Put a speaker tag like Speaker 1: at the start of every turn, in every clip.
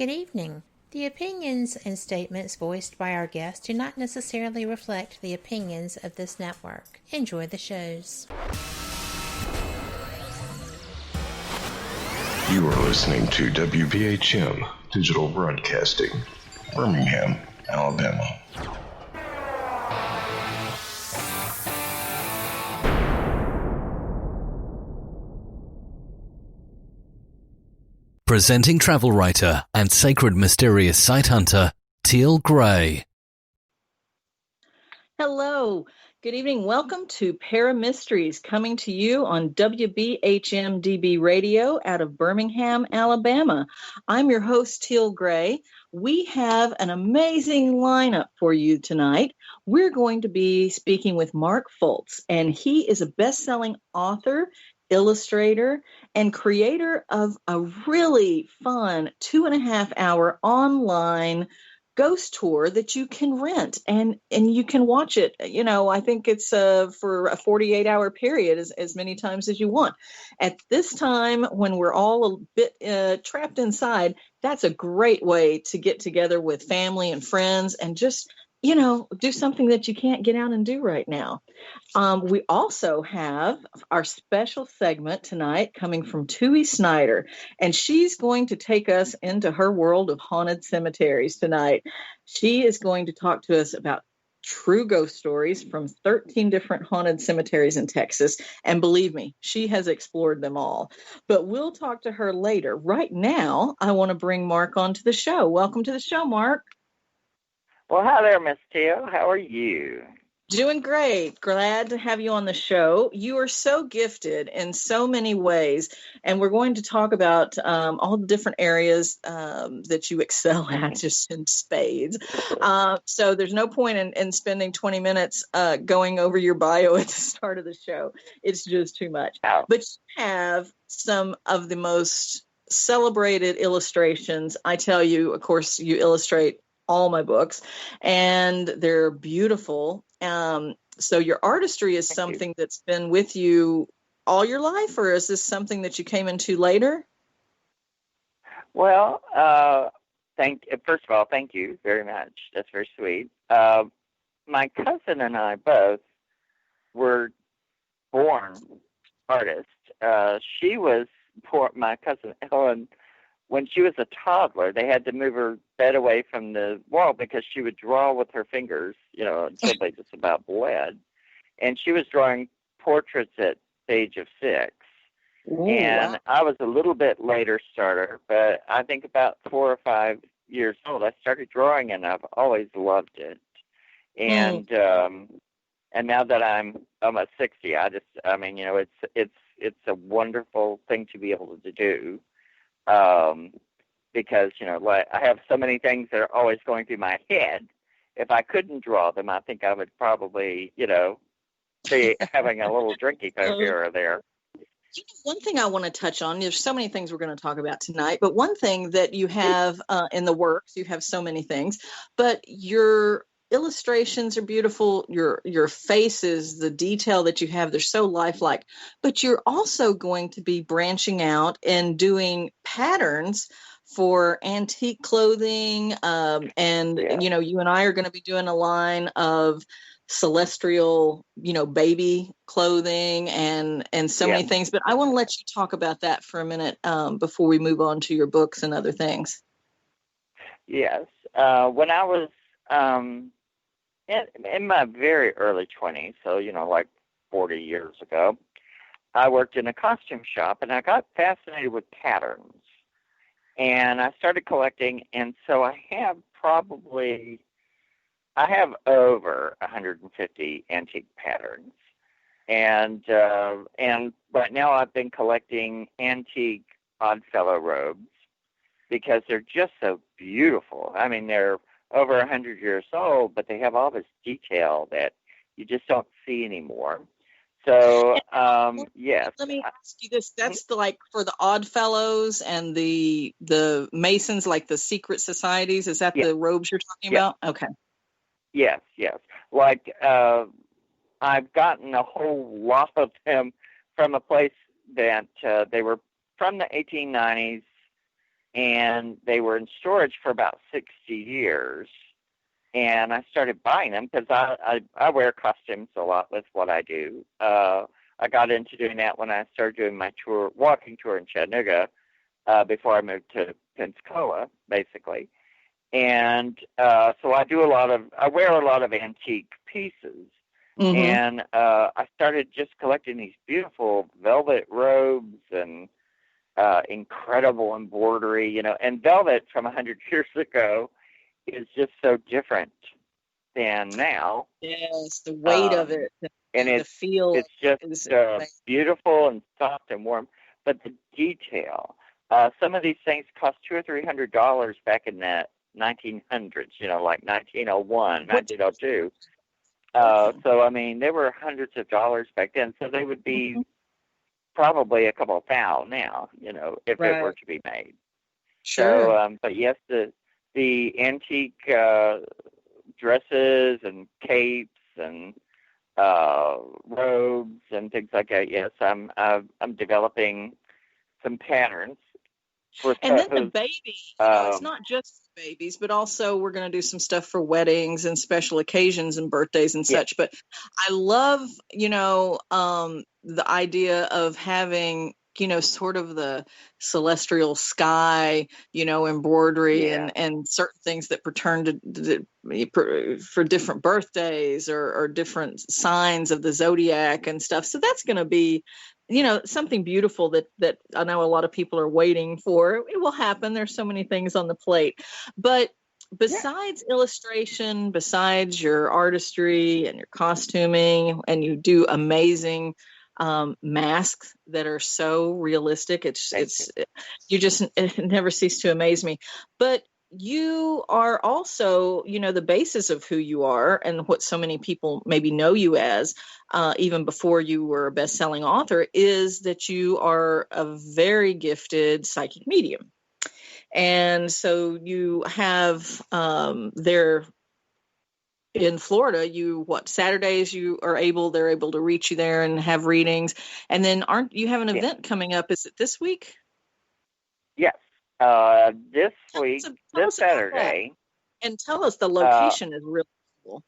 Speaker 1: Good evening. The opinions and statements voiced by our guests do not necessarily reflect the opinions of this network. Enjoy the shows.
Speaker 2: You are listening to WBHM Digital Broadcasting, Birmingham, Alabama.
Speaker 3: Presenting travel writer and sacred mysterious site hunter, Teal Gray.
Speaker 4: Hello. Good evening. Welcome to Paramysteries, coming to you on WBHM-DB radio out of Birmingham, Alabama. I'm your host, Teal Gray. We have an amazing lineup for you tonight. We're going to be speaking with Mark Fults, and he is a best-selling author, illustrator, and creator of a really fun 2.5-hour online ghost tour that you can rent and you can watch it. You know, I think it's for a 48-hour period as many times as you want. At this time, when we're all a bit trapped inside, that's a great way to get together with family and friends and just, you know, do something that you can't get out and do right now. We also have our special segment tonight coming from Tui Snyder, and she's going to take us into her world of haunted cemeteries tonight. She is going to talk to us about true ghost stories from 13 different haunted cemeteries in Texas, and believe me, she has explored them all. But we'll talk to her later. Right now, I want to bring Mark onto the show. Welcome to the show, Mark.
Speaker 5: Well, hi there, Miss Teal. How are you?
Speaker 4: Doing great. Glad to have you on the show. You are so gifted in so many ways, and we're going to talk about all the different areas that you excel at, just in spades. So there's no point in spending 20 minutes going over your bio at the start of the show. It's just too much.
Speaker 5: Oh.
Speaker 4: But you have some of the most celebrated illustrations. I tell you, of course, you illustrate all my books, and they're beautiful. So your artistry is something that's been with you all your life, or is this something that you came into later?
Speaker 5: Well, first of all, thank you very much. That's very sweet. My cousin and I both were born artists. She was poor, my cousin Ellen. When she was a toddler, they had to move her bed away from the wall because she would draw with her fingers, you know, until they just about bled. And she was drawing portraits at the age of 6.
Speaker 4: Ooh,
Speaker 5: and
Speaker 4: wow.
Speaker 5: I was a little bit later starter, but I think about 4 or 5 years old, I started drawing, and I've always loved it. And and now that I'm almost 60, I mean, you know, it's a wonderful thing to be able to do. Because, you know, like I have so many things that are always going through my head. If I couldn't draw them, I think I would probably, you know, be having a little drinky poke here or there.
Speaker 4: One thing I want to touch on, there's so many things we're going to talk about tonight, but one thing that you have in the works, you have so many things, but your illustrations are beautiful. Your faces, the detail that you have, they're so lifelike, but you're also going to be branching out and doing patterns for antique clothing. You know, you and I are going to be doing a line of celestial, you know, baby clothing and so many things, but I want to let you talk about that for a minute before we move on to your books and other things.
Speaker 5: Yes. When I was in my very early 20s, so, you know, like 40 years ago, I worked in a costume shop, and I got fascinated with patterns. And I started collecting, and so I have over 150 antique patterns. And right now I've been collecting antique Oddfellow robes because they're just so beautiful. I mean, they're over 100 years old, but they have all this detail that you just don't see anymore. So, yes.
Speaker 4: Let me ask you this. That's like for the Oddfellows and the Masons, like the secret societies. Is that the robes you're talking about? Okay.
Speaker 5: Yes. Like, I've gotten a whole lot of them from a place that they were from the 1890s, and they were in storage for about 60 years. And I started buying them because I wear costumes a lot with what I do. I got into doing that when I started doing my walking tour in Chattanooga, before I moved to Pensacola, basically. And so I wear a lot of antique pieces.
Speaker 4: Mm-hmm.
Speaker 5: And I started just collecting these beautiful velvet robes and incredible embroidery, and velvet from 100 years ago is just so different than now.
Speaker 4: Yes, the weight of it,
Speaker 5: and
Speaker 4: the feel.
Speaker 5: It's just beautiful and soft and warm, but the detail. Some of these things cost $200 or $300 back in the 1900s, like 1901, 1902. So, I mean, they were hundreds of dollars back then. So they would be probably a couple of $1,000 now, if it were to be made.
Speaker 4: Sure.
Speaker 5: So, but yes, the antique dresses and capes and robes and things like that. Yes, I'm developing some patterns.
Speaker 4: And then the baby, it's not just babies, but also we're going to do some stuff for weddings and special occasions and birthdays and such. But I love, the idea of having, sort of the celestial sky, embroidery and certain things that pertain for different birthdays or different signs of the zodiac and stuff. So that's going to be, something beautiful that I know a lot of people are waiting for. It will happen. There's so many things on the plate. But besides illustration, besides your artistry and your costuming, and you do amazing masks that are so realistic, it never cease to amaze me. But you are also, the basis of who you are and what so many people maybe know you as, even before you were a best-selling author, is that you are a very gifted psychic medium. And so you have there in Florida, Saturdays they're able to reach you there and have readings. And then you have an event coming up? Is it this week?
Speaker 5: Yes. This week, this Saturday.
Speaker 4: And tell us, the location is really cool.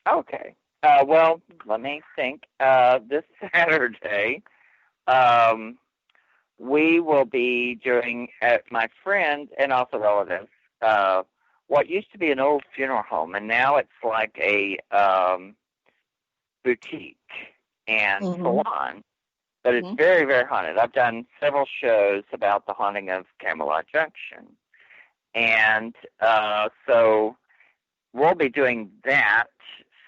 Speaker 5: Okay. Well, let me think. This Saturday, we will be doing at my friend and also relatives, what used to be an old funeral home, and now it's like a boutique and salon. But it's very, very haunted. I've done several shows about the haunting of Camelot Junction. And so we'll be doing that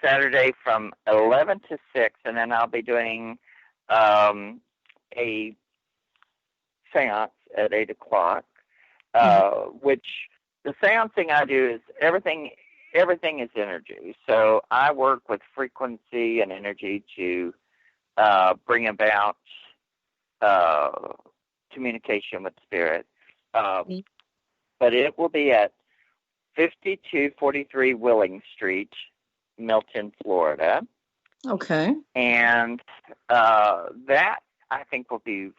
Speaker 5: Saturday from 11 to 6, and then I'll be doing a seance at 8 o'clock, which the seancing I do is everything is energy. So I work with frequency and energy to bring about communication with spirit. But it will be at 5243 Willing Street, Milton, Florida.
Speaker 4: Okay.
Speaker 5: And that, I think, will be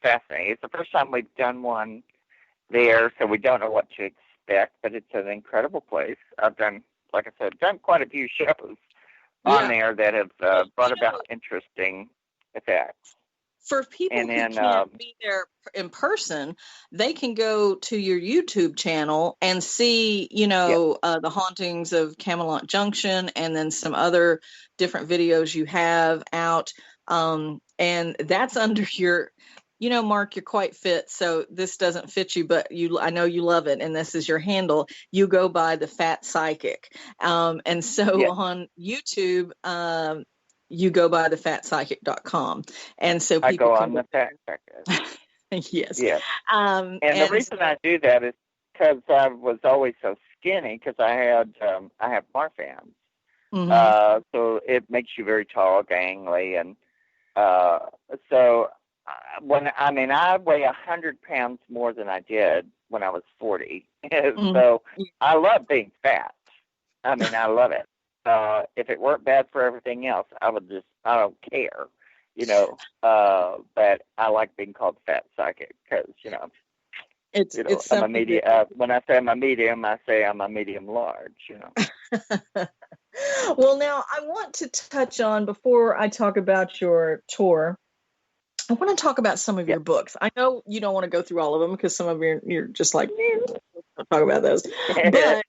Speaker 5: fascinating. It's the first time we've done one there, so we don't know what to expect, but it's an incredible place. I've done, like I said, quite a few shows on there that have brought about interesting effects.
Speaker 4: For people who can't be there in person, they can go to your YouTube channel and see, the hauntings of Camelot Junction, and then some other different videos you have out. And that's under your, Mark, you're quite fit, so this doesn't fit you, but I know you love it, and this is your handle. You go by the Fat Psychic. And so on YouTube, you go by thefatpsychic.com. And so people
Speaker 5: I go on the Fat Psychic.
Speaker 4: Yes.
Speaker 5: And the reason I do that is because I was always so skinny, because I have Marfan. So it makes you very tall, gangly, and so I weigh 100 pounds more than I did when I was 40. So I love being fat. I love it. If it weren't bad for everything else, I don't care, but I like being called Fat Psychic because,
Speaker 4: It's
Speaker 5: You know,
Speaker 4: it's
Speaker 5: I'm a
Speaker 4: something
Speaker 5: medium. When I say I'm a medium, I say I'm a medium large. You know.
Speaker 4: Well, now I want to touch on, before I talk about your tour, I want to talk about some of
Speaker 5: Yeah.
Speaker 4: your books. I know you don't want to go through all of them because some of you're just like, don't talk about those. But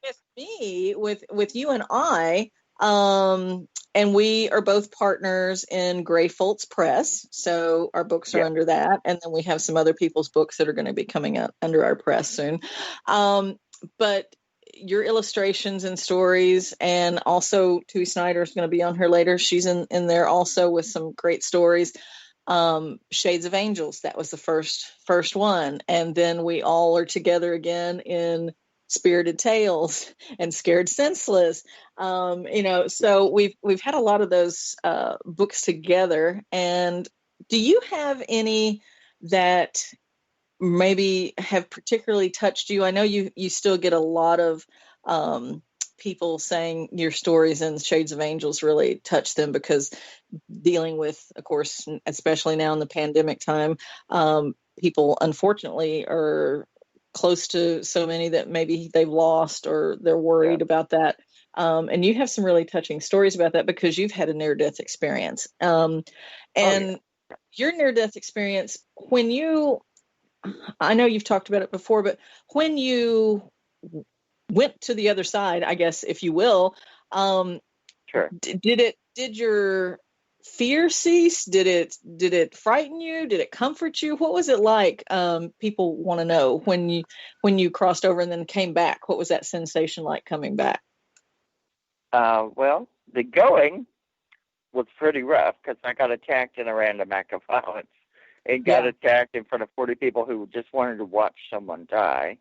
Speaker 4: with me, with you and I, and we are both partners in Gray Fults Press, so our books are
Speaker 5: Yeah.
Speaker 4: under that, and then we have some other people's books that are going to be coming up under our press soon. But your illustrations and stories, and also Tui Snyder is going to be on here later. She's in there also with some great stories. Shades of Angels, that was the first one, and then we all are together again in Spirited Tales and Scared Senseless. So we've had a lot of those books together. And do you have any that maybe have particularly touched you? I know you still get a lot of people saying your stories and Shades of Angels really touch them, because dealing with, of course, especially now in the pandemic time, people unfortunately are close to so many that maybe they've lost or they're worried about that. And you have some really touching stories about that because you've had a near-death experience. Your near-death experience, I know you've talked about it before, but when you went to the other side, I guess, if you will,
Speaker 5: Sure.
Speaker 4: Did your fear cease? Did it frighten you? Did it comfort you? What was it like? People want to know when you crossed over and then came back. What was that sensation like coming back?
Speaker 5: Well, the going was pretty rough because I got attacked in a random act of violence. And got attacked in front of 40 people who just wanted to watch someone die.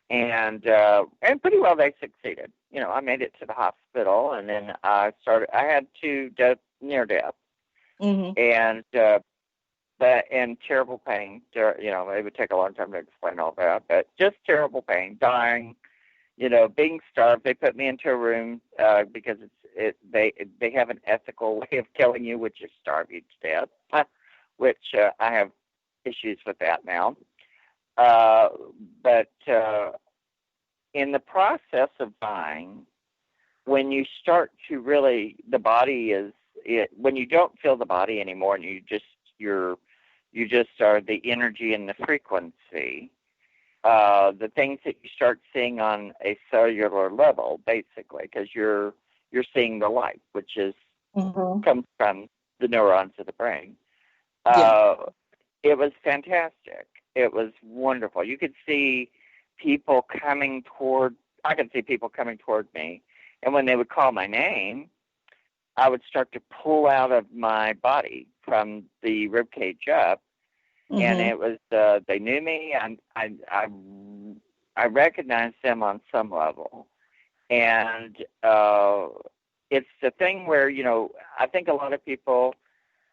Speaker 5: And pretty well they succeeded. You know, I made it to the hospital, and then I had 2 near death.
Speaker 4: Mm-hmm.
Speaker 5: And in terrible pain. You know, it would take a long time to explain all that, but just terrible pain, dying, you know, being starved. They put me into a room because they have an ethical way of killing you, which is starve you to death. Which I have issues with that now. But in the process of dying, when you start to really, the body when you don't feel the body anymore, and you just are the energy and the frequency, the things that you start seeing on a cellular level, basically, because you're seeing the light, which comes from the neurons of the brain. It was fantastic. It was wonderful. You could see people coming toward me. And when they would call my name, I would start to pull out of my body from the rib cage up. Mm-hmm. And it was, they knew me, and I recognized them on some level. And it's the thing where, you know, I think a lot of people,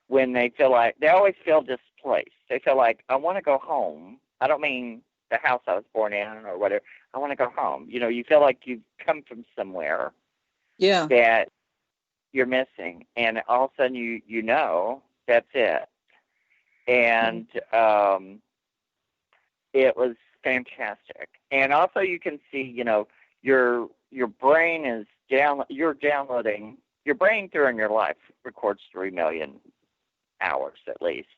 Speaker 5: when they feel like, they always feel displaced. They feel like, I want to go home. I don't mean the house I was born in or whatever. I want to go home. You know, you feel like you've come from somewhere that you're missing. And all of a sudden you know that's it. And it was fantastic. And also you can see, you know, your brain is you're downloading, your brain during your life records 3 million hours at least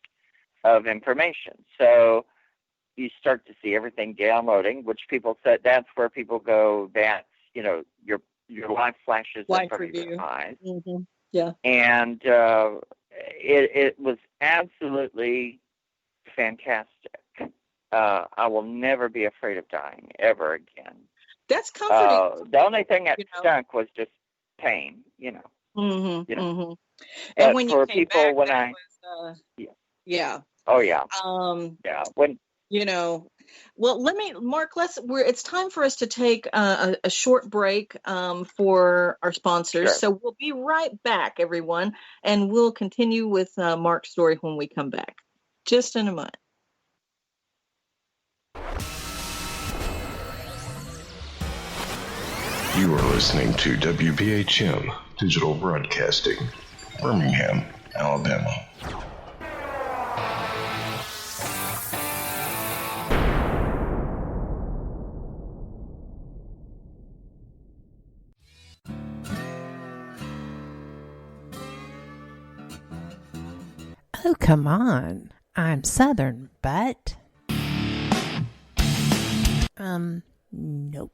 Speaker 5: of information. So you start to see everything downloading, which people said that's where people go, that's, you know, your life flashes in front of your eyes.
Speaker 4: Mm-hmm. Yeah.
Speaker 5: And it was absolutely fantastic. I will never be afraid of dying ever again.
Speaker 4: That's comforting.
Speaker 5: The only thing that stunk was just pain, you know.
Speaker 4: Mm-hmm.
Speaker 5: You know?
Speaker 4: Mm-hmm. And when you came
Speaker 5: people,
Speaker 4: back,
Speaker 5: when
Speaker 4: that
Speaker 5: was,
Speaker 4: yeah.
Speaker 5: Oh yeah. When,
Speaker 4: you know, well, Mark, it's time for us to take a short break for our sponsors.
Speaker 5: Sure.
Speaker 4: So we'll be right back, everyone, and we'll continue with Mark's story when we come back. Just in a moment.
Speaker 2: You are listening to WBHM Digital Broadcasting, Birmingham, Alabama.
Speaker 1: Oh, come on. I'm Southern, but... Nope.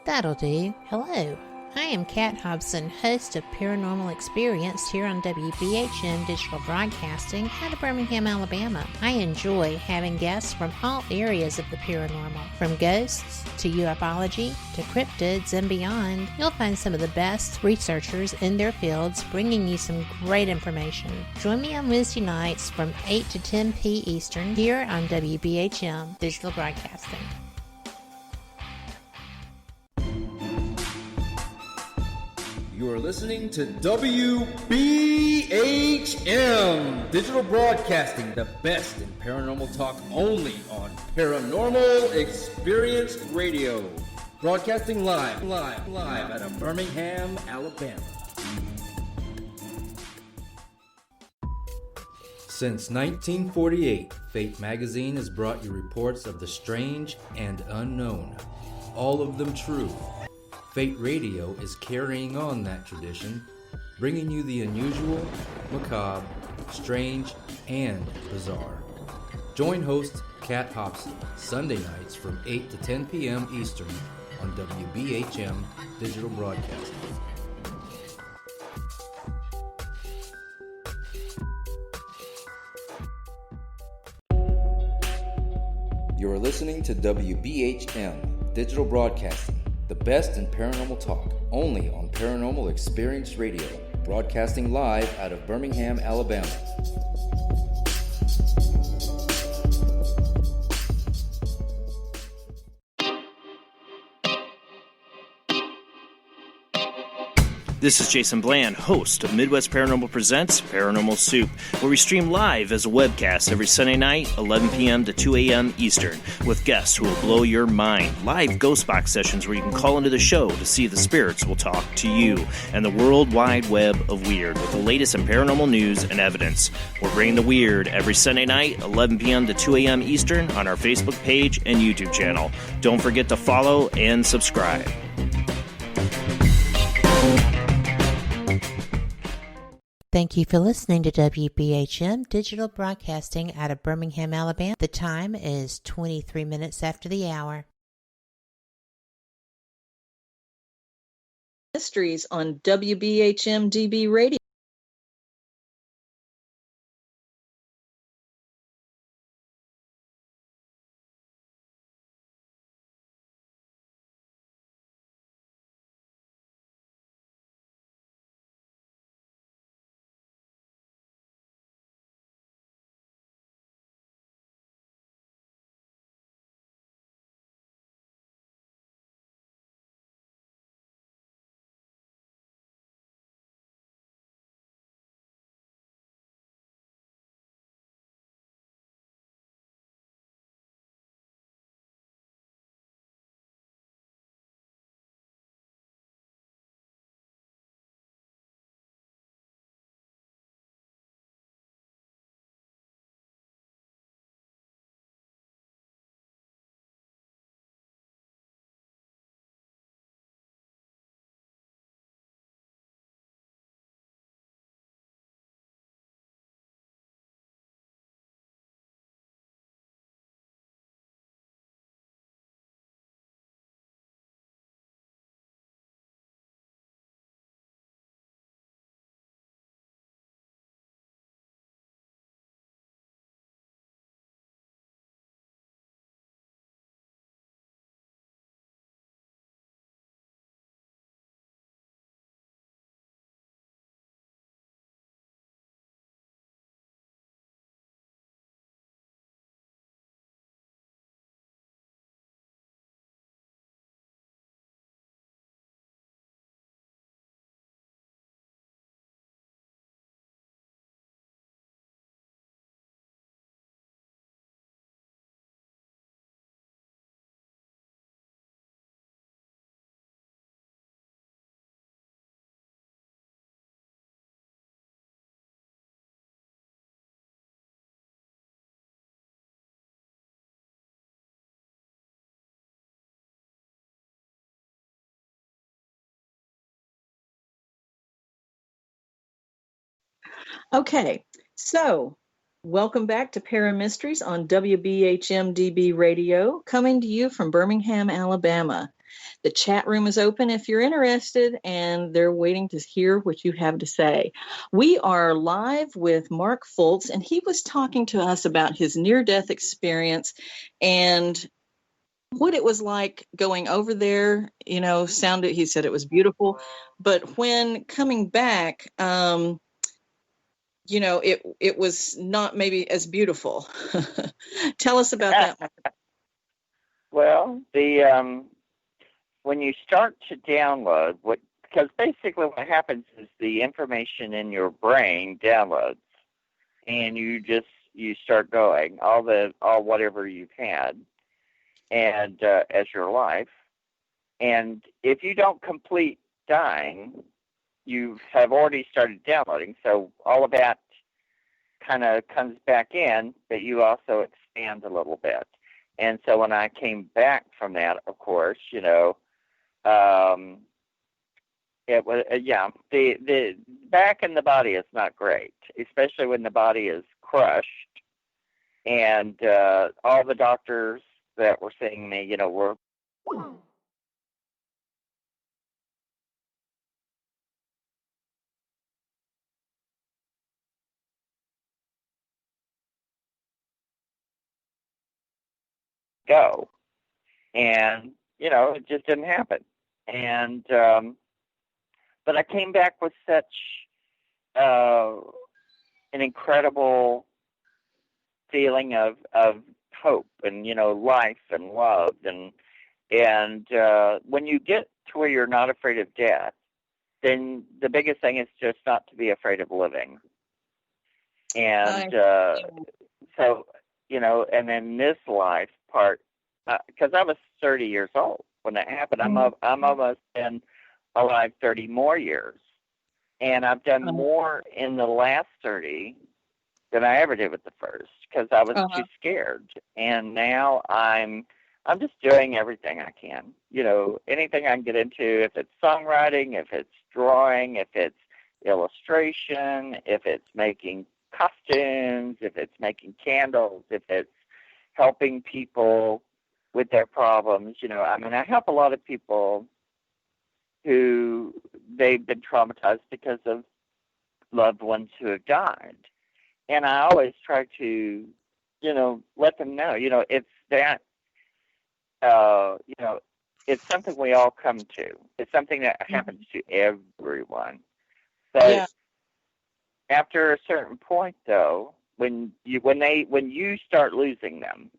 Speaker 1: That'll do. Hello. I am Kat Hobson, host of Paranormal Experience here on WBHM Digital Broadcasting out of Birmingham, Alabama. I enjoy having guests from all areas of the paranormal, from ghosts to ufology to cryptids and beyond. You'll find some of the best researchers in their fields bringing you some great information. Join me on Wednesday nights from 8 to 10 p. Eastern here on WBHM Digital Broadcasting.
Speaker 6: You are listening to WBHM Digital Broadcasting, the best in paranormal talk only on Paranormal Experience Radio. Broadcasting live out of Birmingham, Alabama. Since 1948, Fate Magazine has brought you reports of the strange and unknown, all of them true. Fate Radio is carrying on that tradition, bringing you the unusual, macabre, strange, and bizarre. Join host Kat Hobson Sunday nights from 8 to 10 p.m. Eastern on WBHM Digital Broadcasting. You are listening to WBHM Digital Broadcasting, the best in paranormal talk, only on Paranormal Experience Radio, broadcasting live out of Birmingham, Alabama.
Speaker 7: This is Jason Bland, host of Midwest Paranormal Presents Paranormal Soup, where we stream live as a webcast every Sunday night, 11 p.m. to 2 a.m. Eastern, with guests who will blow your mind. Live ghost box sessions where you can call into the show to see if the spirits will talk to you, and the world wide web of weird with the latest in paranormal news and evidence. We're bringing the weird every Sunday night, 11 p.m. to 2 a.m. Eastern on our Facebook page and YouTube channel. Don't forget to follow and subscribe.
Speaker 1: Thank you for listening to WBHM Digital Broadcasting out of Birmingham, Alabama. The time is 23 minutes after the hour.
Speaker 4: Mysteries on WBHM-DB Radio. Okay, So, welcome back to Paramysteries on WBHM-DB Radio, coming to you from Birmingham, Alabama. The chat room is open if you're interested, and they're waiting to hear what you have to say. We are live with Mark Fults, and he was talking to us about his near-death experience and what it was like going over there. He said it was beautiful, but when coming back, it was not maybe as beautiful. Tell us about that.
Speaker 5: Well, when you start to download, because basically what happens is the information in your brain downloads, and you start going all whatever you've had, and as your life, and if you don't complete dying, you have already started downloading, so all of that kind of comes back in, but you also expand a little bit. And so when I came back from that, of course, it was the back in the body is not great, especially when the body is crushed, and all the doctors that were seeing me, were go, and it just didn't happen. And but I came back with such an incredible feeling of hope and life and love, and when you get to where you're not afraid of death, then the biggest thing is just not to be afraid of living. And so and then this life part, because I was 30 years old when that happened. I'm almost been alive 30 more years, and I've done more in the last 30 than I ever did with the first, because I was too scared. And now I'm just doing everything I can. Anything I can get into, if it's songwriting, if it's drawing, if it's illustration, if it's making costumes, if it's making candles, if it's helping people with their problems. I help a lot of people who they've been traumatized because of loved ones who have died. And I always try to, let them know, it's that, it's something we all come to. It's something that happens to everyone. But after a certain point, though, when you start losing them,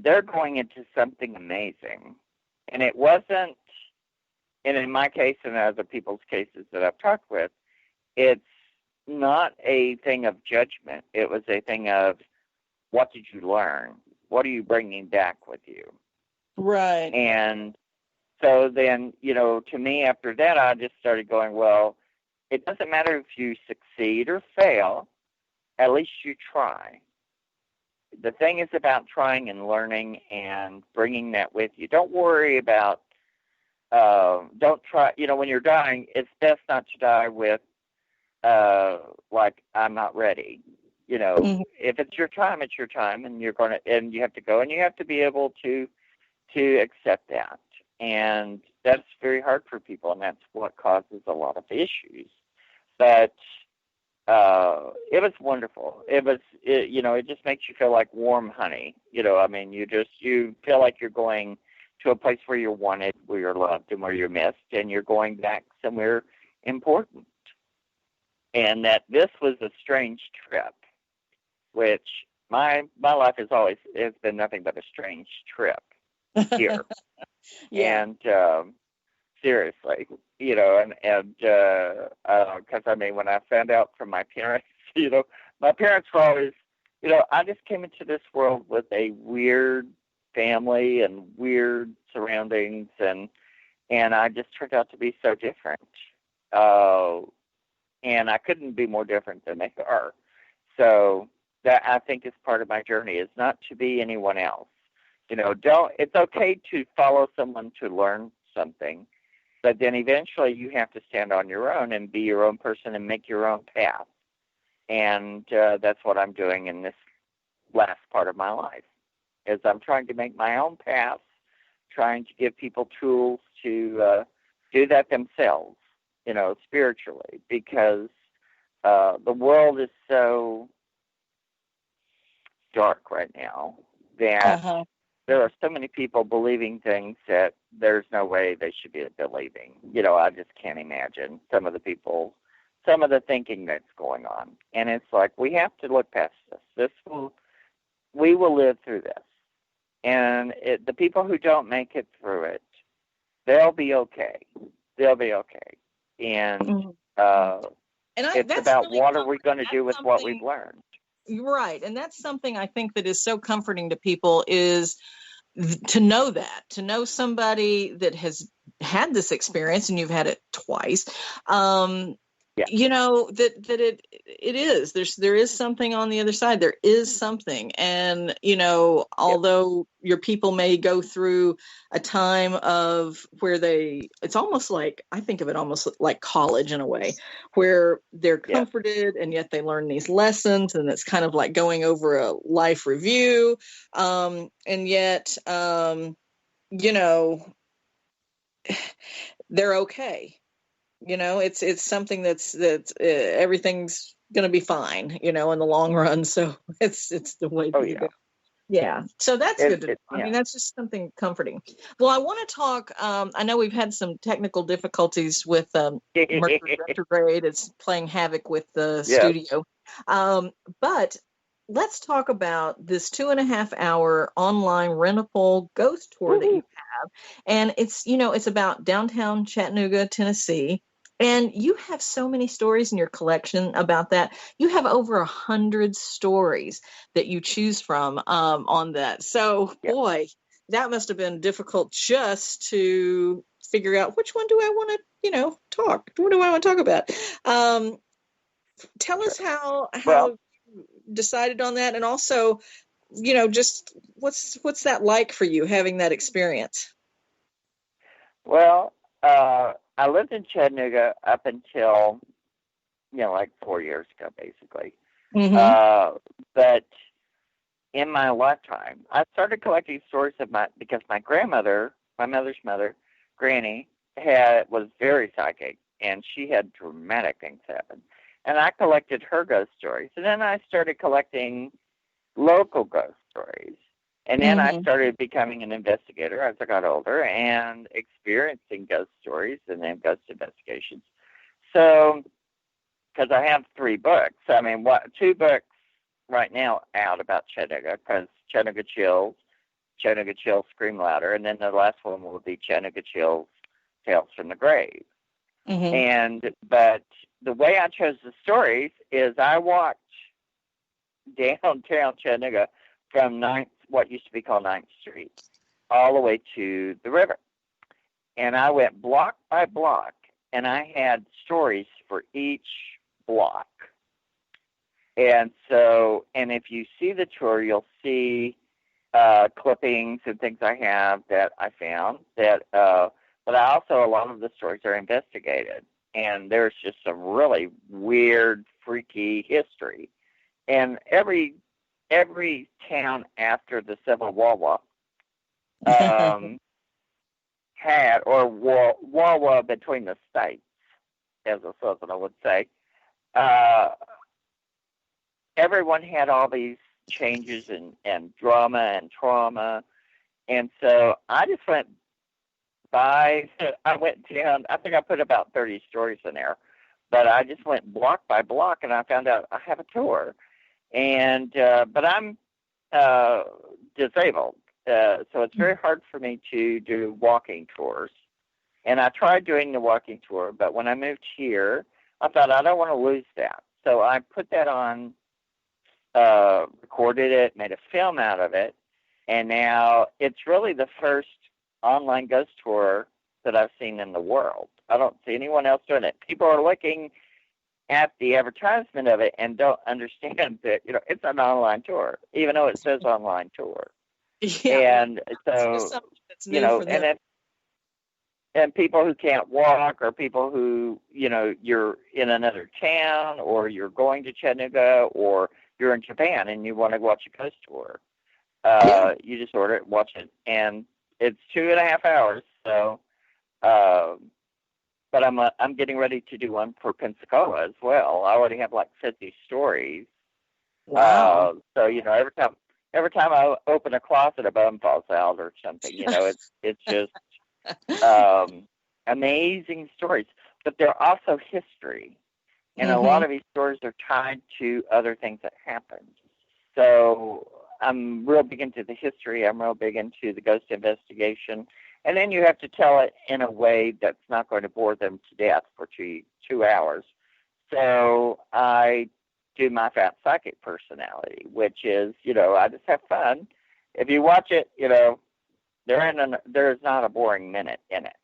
Speaker 5: they're going into something amazing. And it wasn't, and in my case and other people's cases that I've talked with, it's not a thing of judgment. It was a thing of, what did you learn? What are you bringing back with you?
Speaker 4: Right.
Speaker 5: And so then, to me, after that, I just started going, well, it doesn't matter if you succeed or fail, at least you try. The thing is about trying and learning and bringing that with you. Don't worry about, don't try, when you're dying, it's best not to die with, like, I'm not ready. If it's your time, it's your time, and you have to go, and you have to be able to accept that. And that's very hard for people, and that's what causes a lot of issues. But it was wonderful. It just makes you feel like warm honey. You feel like you're going to a place where you're wanted, where you're loved, and where you're missed, and you're going back somewhere important. And that this was a strange trip, which my life has been nothing but a strange trip here. And seriously, because when I found out from my parents, my parents were always, I just came into this world with a weird family and weird surroundings, and I just turned out to be so different. And I couldn't be more different than they are. So that, I think, is part of my journey, is not to be anyone else. It's okay to follow someone to learn something, but then eventually you have to stand on your own and be your own person and make your own path. And that's what I'm doing in this last part of my life, is I'm trying to make my own path, trying to give people tools to do that themselves, spiritually, because the world is so dark right now that there are so many people believing things that there's no way they should be believing. I just can't imagine some of the thinking that's going on. And it's like, we have to look past this. We will live through this. And the people who don't make it through it, they'll be okay. They'll be okay. And it's about really what are we going to do with what we've learned.
Speaker 4: Right. And that's something I think that is so comforting to people, is to know somebody that has had this experience, and you've had it twice. That it is, there is something on the other side. There is something. And, although your people may go through a time of where it's almost like, I think of it almost like college in a way, where they're comforted and yet they learn these lessons, and it's kind of like going over a life review. And yet, they're okay. It's something that's everything's going to be fine, in the long run. So it's the way to go. Yeah. So that's good. I mean, that's just something comforting. Well, I want to talk, I know we've had some technical difficulties with Mercury retrograde. It's playing havoc with the studio. But let's talk about this 2.5 hour online rentable ghost tour that you have. And it's about downtown Chattanooga, Tennessee. And you have so many stories in your collection about that. You have over 100 stories that you choose from on that. So, boy, that must have been difficult just to figure out which one do I want to, talk. What do I want to talk about? Tell us how you decided on that, and also, just what's that like for you, having that experience?
Speaker 5: Well, I lived in Chattanooga up until, like 4 years ago, basically. But in my lifetime, I started collecting stories because my grandmother, my mother's mother, Granny, was very psychic, and she had dramatic things happen. And I collected her ghost stories. And then I started collecting local ghost stories. And then I started becoming an investigator as I got older and experiencing ghost stories and then ghost investigations. So, because I have 3 books, 2 books right now out about Chattanooga, because Chattanooga Chills Scream Louder, and then the last one will be Chattanooga Chills Tales from the Grave. But the way I chose the stories is I walked downtown Chattanooga from what used to be called 9th Street, all the way to the river. And I went block by block, and I had stories for each block. And if you see the tour, you'll see clippings and things I have that I found. But a lot of the stories are investigated, and there's just some really weird, freaky history. And every town after the Civil War had, or war between the states, as a Southerner would say, everyone had all these changes and drama and trauma. And so I just went down, I think I put about 30 stories in there, but I just went block by block, and I found out I have a tour. And but I'm disabled, so it's very hard for me to do walking tours. And I tried doing the walking tour, but when I moved here, I thought I don't want to lose that. So I put that on, recorded it, made a film out of it, and now it's really the first online ghost tour that I've seen in the world. I don't see anyone else doing it. People are looking at the advertisement of it and don't understand that, it's an online tour, even though it says online tour. Yeah. And so, and people who can't walk, or people who, you're in another town, or you're going to Chattanooga, or you're in Japan and you want to watch a ghost tour. You just order it, watch it, and it's 2.5 hours. So, but I'm getting ready to do one for Pensacola as well. I already have like 50 stories.
Speaker 4: Wow.
Speaker 5: So every time I open a closet, a bone falls out or something. It's just amazing stories. But they're also history, and a lot of these stories are tied to other things that happened. So I'm real big into the history. I'm real big into the ghost investigation. And then you have to tell it in a way that's not going to bore them to death for 2 hours. So I do my fat psychic personality, which is, I just have fun. If you watch it, there's not a boring minute in it.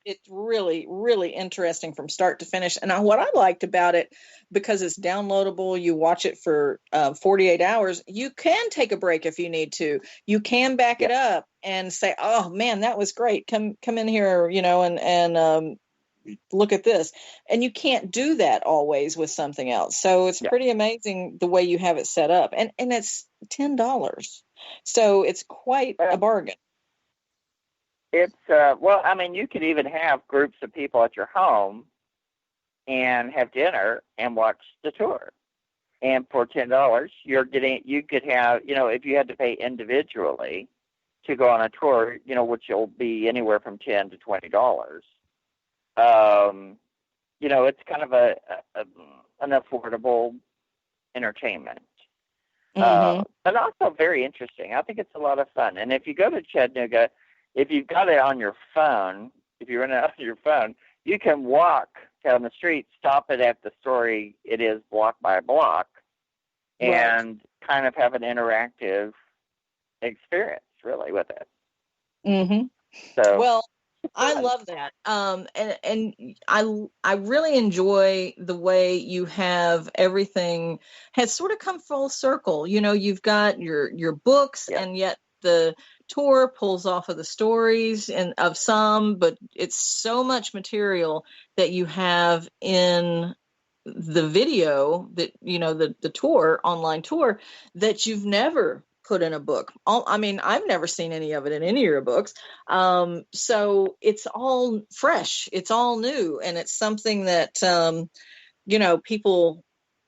Speaker 4: It's really, really interesting from start to finish. And what I liked about it, because it's downloadable, you watch it for 48 hours, you can take a break if you need to. You can back it up and say, oh, man, that was great. Come in here, and look at this. And you can't do that always with something else. So it's pretty amazing the way you have it set up. And it's $10. So it's quite a bargain.
Speaker 5: It's, you could even have groups of people at your home and have dinner and watch the tour. And for $10, you could have, if you had to pay individually to go on a tour, which will be anywhere from $10 to $20. It's kind of an affordable entertainment. But also very interesting. I think it's a lot of fun. And if you go to Chattanooga, if you've got it on your phone, if you run it on your phone, you can walk down the street, stop it at the story it is block by block, and kind of have an interactive experience, really, with it. So,
Speaker 4: well, I love that. And I really enjoy the way you have everything has sort of come full circle. You've got your books, and yet the tour pulls off of the stories and of some, but it's so much material that you have in the video that, the tour, online tour, that you've never put in a book. I've never seen any of it in any of your books. So it's all fresh, it's all new, and it's something that, people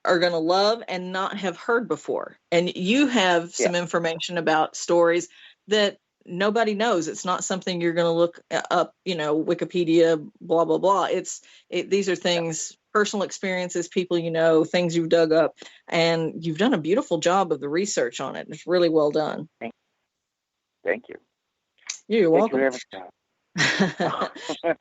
Speaker 4: are going to love and not have heard before. And you have some information about stories that nobody knows. It's not something you're going to look up, Wikipedia, blah, blah, blah. These are things, personal experiences, people, things you've dug up, and you've done a beautiful job of the research on it. It's really well done.
Speaker 5: Thank you.
Speaker 4: You're welcome.
Speaker 5: Thank you.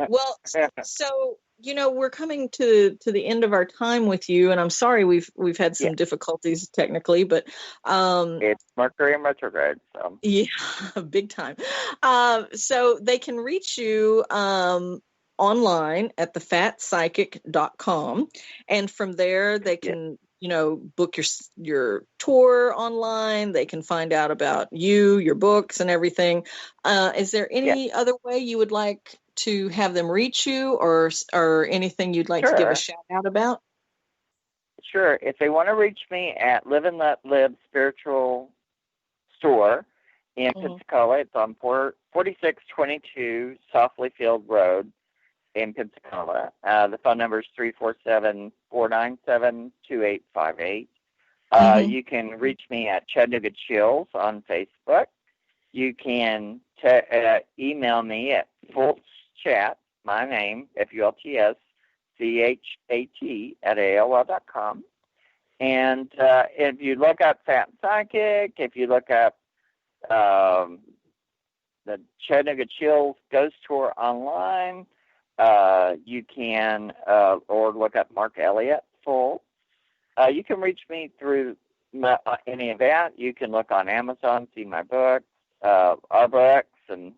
Speaker 4: Well, so, we're coming to the end of our time with you, and I'm sorry we've had some difficulties technically, but
Speaker 5: it's Mercury in retrograde, so
Speaker 4: yeah, big time. So they can reach you online at thefatpsychic.com, and from there they can book your tour online. They can find out about you, your books, and everything. Is there any other way you would like to have them reach you, or anything you'd like to give a shout out about?
Speaker 5: Sure. If they want to reach me at Live and Let Live Spiritual Store in Pensacola, it's on 4622 Softly Field Road in Pensacola. The phone number is 347-497-2858. You can reach me at Chattanooga Chills on Facebook. You can email me at Fults Chat, my name, FULTS, CHAT at AOL.com. And if you look up Fat Psychic, if you look up the Chattanooga Chills Ghost Tour online, you can, or look up Mark Elliott Full. You can reach me through any of that. You can look on Amazon, see my books, our books, and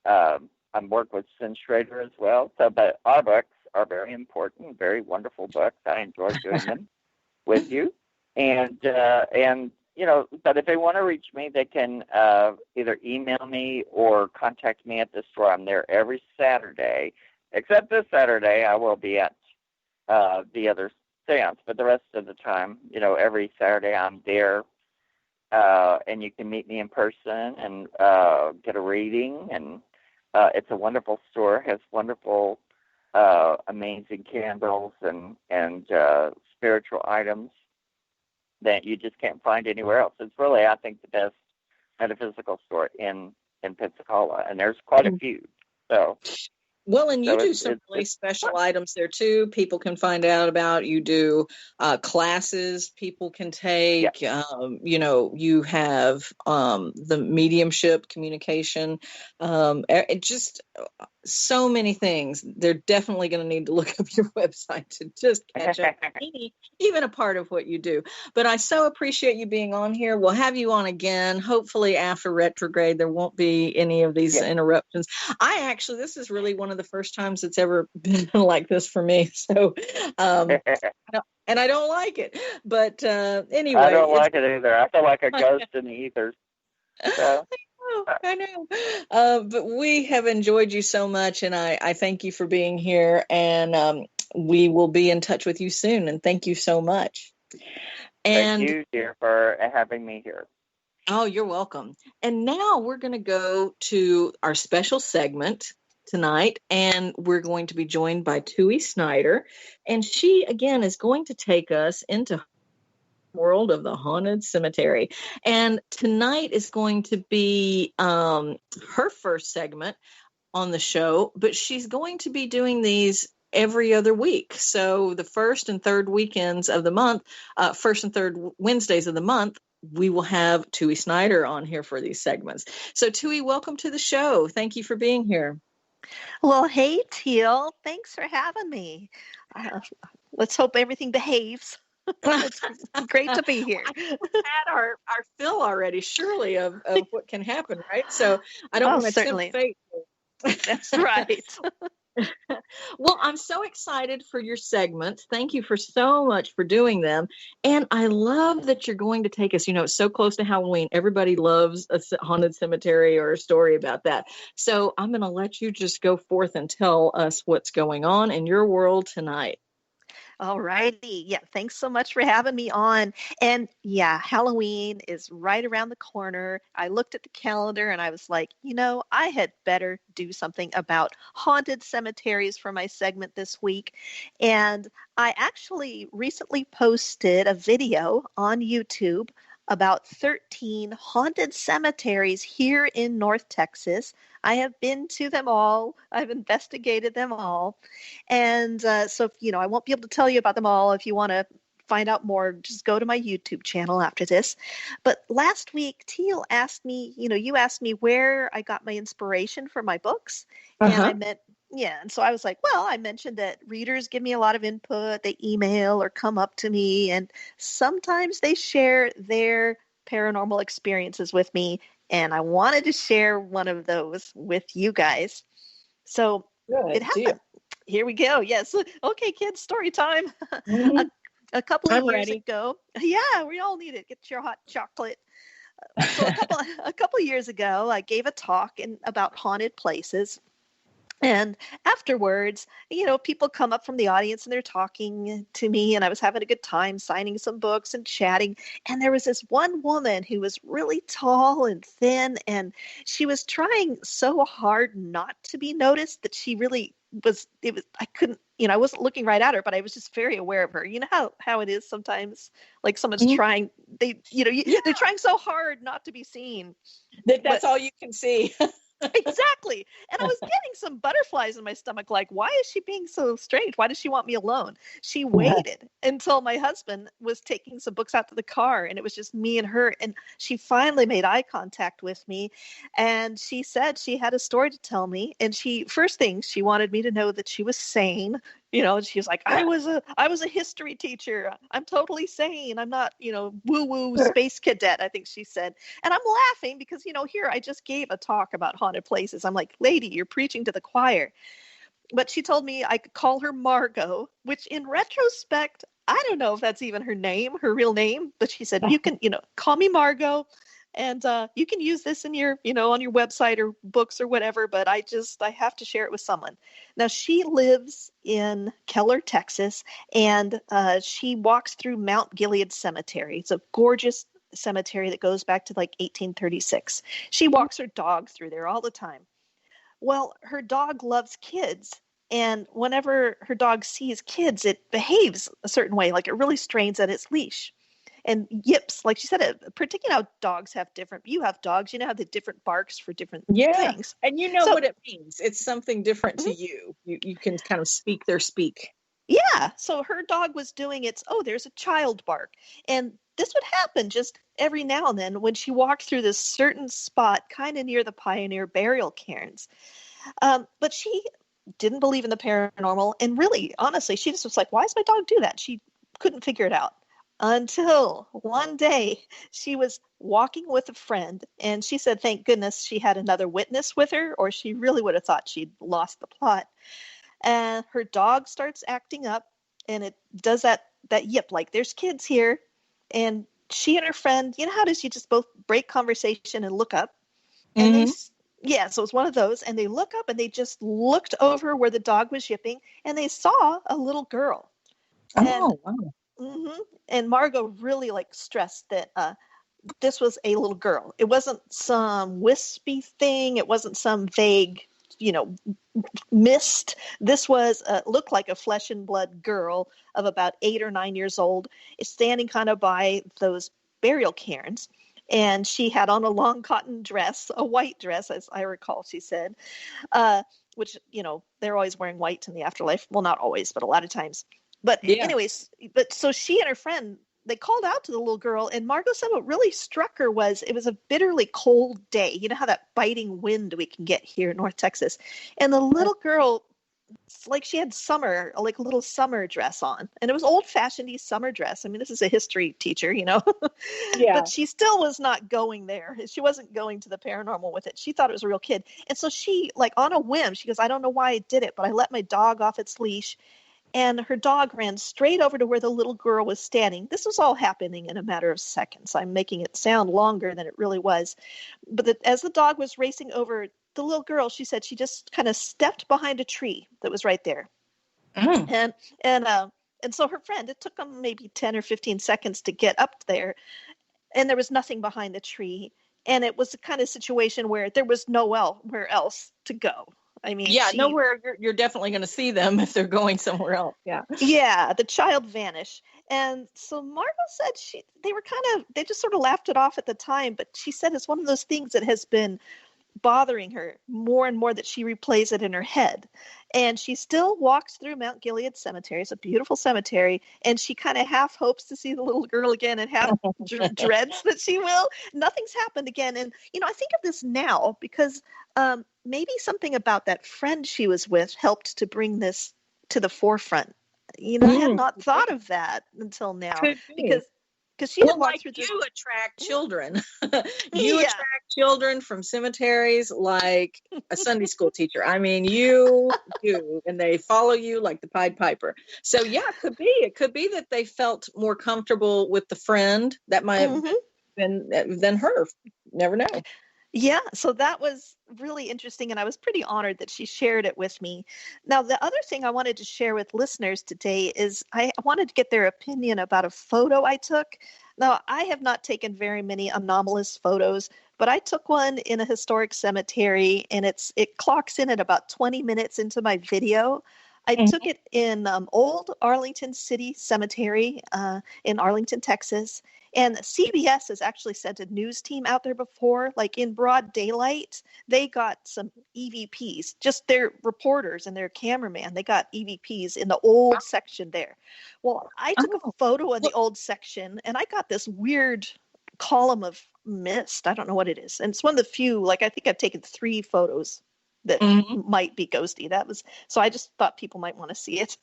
Speaker 5: I'm working with Sin Schrader as well. So, but our books are very important, very wonderful books. I enjoy doing them with you. And but if they want to reach me, they can either email me or contact me at the store. I'm there every Saturday, except this Saturday I will be at the other seance, but the rest of the time, every Saturday I'm there, and you can meet me in person and get a reading. And it's a wonderful store, has wonderful, amazing candles and spiritual items that you just can't find anywhere else. It's really, I think, the best metaphysical store in Pensacola, and there's quite a few. So.
Speaker 4: Well, and you do some really special items there too. People can find out about. You do classes people can take.
Speaker 5: Yeah.
Speaker 4: You have the mediumship communication. It just so many things. They're definitely going to need to look up your website to just catch up even a part of what you do. But I so appreciate you being on here. We'll have you on again. Hopefully after retrograde, there won't be any of these interruptions. This is really one of the first times it's ever been like this for me. So, and I don't like it. But anyway.
Speaker 5: I don't like it either. I feel like a ghost in the ethers. So.
Speaker 4: I know. But we have enjoyed you so much, and I thank you for being here, and we will be in touch with you soon, and thank you so much. And
Speaker 5: thank you, dear, for having me here.
Speaker 4: Oh, you're welcome. And now we're going to go to our special segment tonight, and we're going to be joined by Tui Snyder, and she, again, is going to take us into world of the haunted cemetery. And tonight is going to be her first segment on the show, but she's going to be doing these every other week. So the first and third weekends of the month, first and third Wednesdays of the month, we will have Tui Snyder on here for these segments. So Tui, welcome to the show. Thank you for being here.
Speaker 8: Well, hey, Teal. Thanks for having me. Let's hope everything behaves. It's great to be here.
Speaker 4: We've had our fill already, surely, of what can happen, right? So I don't want to tempt fate.
Speaker 8: That's right.
Speaker 4: Well, I'm so excited for your segments. Thank you for so much for doing them. And I love that you're going to take us, it's so close to Halloween. Everybody loves a haunted cemetery or a story about that. So I'm going to let you just go forth and tell us what's going on in your world tonight.
Speaker 8: All righty. Yeah, thanks so much for having me on. And yeah, Halloween is right around the corner. I looked at the calendar and I was like, I had better do something about haunted cemeteries for my segment this week. And I actually recently posted a video on YouTube about 13 haunted cemeteries here in North Texas. I have been to them all. I've investigated them all. And so, I won't be able to tell you about them all. If you want to find out more, just go to my YouTube channel after this. But last week, Teal asked me, you asked me where I got my inspiration for my books. And I meant, and so I was like, well, I mentioned that readers give me a lot of input. They email or come up to me, and sometimes they share their paranormal experiences with me. And I wanted to share one of those with you guys. So it happened. Here we go. Yes. Okay, kids, story time.
Speaker 4: Mm-hmm.
Speaker 8: A couple of years ago. Yeah, we all need it. Get your hot chocolate. So a couple of years ago, I gave a talk about haunted places. And afterwards, people come up from the audience and they're talking to me, and I was having a good time signing some books and chatting. And there was this one woman who was really tall and thin, and she was trying so hard not to be noticed that she really was, I couldn't, I wasn't looking right at her, but I was just very aware of her. You know how it is sometimes, like someone's trying, they're trying so hard not to be seen.
Speaker 4: That's all you can see.
Speaker 8: Exactly. And I was getting some butterflies in my stomach. Like, why is she being so strange? Why does she want me alone? She waited until my husband was taking some books out to the car, and it was just me and her. And she finally made eye contact with me. And she said she had a story to tell me. And first thing, she wanted me to know that she was sane. She was like, I was a history teacher. I'm totally sane. I'm not, woo-woo space cadet, I think she said. And I'm laughing because, here I just gave a talk about haunted places. I'm like, lady, you're preaching to the choir. But she told me I could call her Margot, which in retrospect, I don't know if that's even her name, her real name, but she said, you can, call me Margot, and you can use this in your, on your website or books or whatever, but I have to share it with someone. Now, she lives in Keller, Texas, and she walks through Mount Gilead Cemetery. It's a gorgeous cemetery that goes back to like 1836. She walks her dog through there all the time. Well, her dog loves kids. And whenever her dog sees kids, it behaves a certain way, like it really strains at its leash and yips. Like she said, particularly how dogs have you have dogs, how the different barks for different things.
Speaker 4: And what it means. It's something different to you. You can kind of speak their speak.
Speaker 8: Yeah. So her dog was doing there's a child bark. And this would happen just every now and then when she walked through this certain spot kind of near the Pioneer burial cairns. But she didn't believe in the paranormal. And really, honestly, she just was like, why does my dog do that? She couldn't figure it out until one day she was walking with a friend. And she said, thank goodness she had another witness with her, or she really would have thought she'd lost the plot. And her dog starts acting up, and it does that yip, like there's kids here. And she and her friend, how does you just both break conversation and look up? And so it's one of those, and they look up and they just looked over where the dog was yipping, and they saw a little girl.
Speaker 4: Wow.
Speaker 8: And Margot really stressed that this was a little girl. It wasn't some wispy thing. It wasn't some vague, mist. This was looked like a flesh and blood girl of about 8 or 9 years old, standing kind of by those burial cairns. And she had on a long cotton dress, a white dress, as I recall, she said, which, they're always wearing white in the afterlife. Well, not always, but a lot of times. But anyways, so she and her friend, they called out to the little girl, and Margot said what really struck her was it was a bitterly cold day. You know how that biting wind we can get here in North Texas. And the little girl, it's like she had a little summer dress on, and it was old-fashioned summer dress. I mean, this is a history teacher, but she still was not going there. She wasn't going to the paranormal with it. She thought it was a real kid. And so she, on a whim, she goes, I don't know why I did it, but I let my dog off its leash, and her dog ran straight over to where the little girl was standing. This was all happening in a matter of seconds. I'm making it sound longer than it really was. But as the dog was racing over the little girl, she said she just kind of stepped behind a tree that was right there. And so her friend, it took them maybe 10 or 15 seconds to get up there, and there was nothing behind the tree. And it was the kind of situation where there was nowhere else to go. I mean,
Speaker 4: nowhere. You're definitely going to see them if they're going somewhere else.
Speaker 8: Yeah, the child vanished. And so Margot said they just sort of laughed it off at the time, but she said it's one of those things that has been bothering her more and more, that she replays it in her head. And she still walks through Mount Gilead Cemetery. It's a beautiful cemetery. And she kind of half hopes to see the little girl again, and half dreads that she will. Nothing's happened again. And, I think of this now because maybe something about that friend she was with helped to bring this to the forefront. I had not thought of that until now. Because she
Speaker 4: you attract children. You attract children from cemeteries like a Sunday school teacher. I mean, you do, and they follow you like the Pied Piper. So it could be. It could be that they felt more comfortable with the friend that might have been than her. Never know.
Speaker 8: Yeah, so that was really interesting, and I was pretty honored that she shared it with me. Now, the other thing I wanted to share with listeners today is I wanted to get their opinion about a photo I took. Now, I have not taken very many anomalous photos, but I took one in a historic cemetery, and it clocks in at about 20 minutes into my video. I took it in Old Arlington City Cemetery in Arlington, Texas. And CBS has actually sent a news team out there before, like in broad daylight. They got some EVPs, just their reporters and their cameraman. They got EVPs in the old section there. Well, I took a photo of the old section, and I got this weird column of mist. I don't know what it is. And it's one of the few, I think I've taken 3 photos that might be ghosty. So I just thought people might want to see it.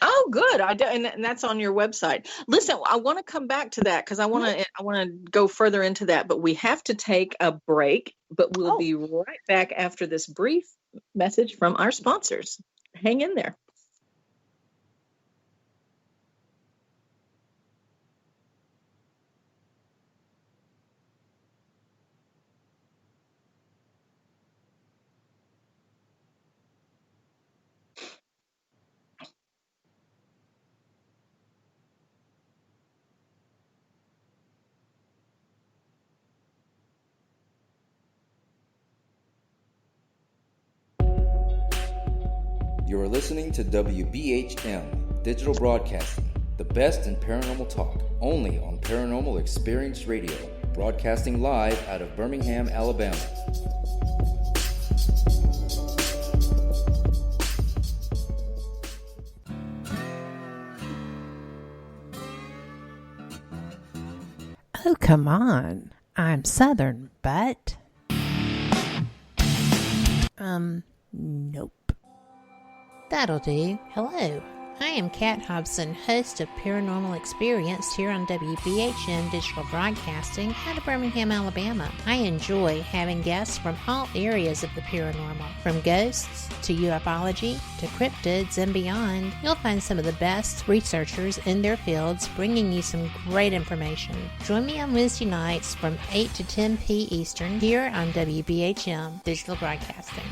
Speaker 4: Oh, good. And that's on your website. Listen, I want to come back to that because I want to go further into that, but we have to take a break, but we'll be right back after this brief message from our sponsors. Hang in there.
Speaker 6: You are listening to WBHM Digital Broadcasting, the best in paranormal talk, only on Paranormal Experience Radio, broadcasting live out of Birmingham, Alabama.
Speaker 1: Oh, come on. I'm Southern, but... Nope. That'll do. Hello. I am Kat Hobson, host of Paranormal Experience here on WBHM Digital Broadcasting out of Birmingham, Alabama. I enjoy having guests from all areas of the paranormal, from ghosts to ufology to cryptids and beyond. You'll find some of the best researchers in their fields bringing you some great information. Join me on Wednesday nights from 8 to 10 p. Eastern here on WBHM Digital Broadcasting.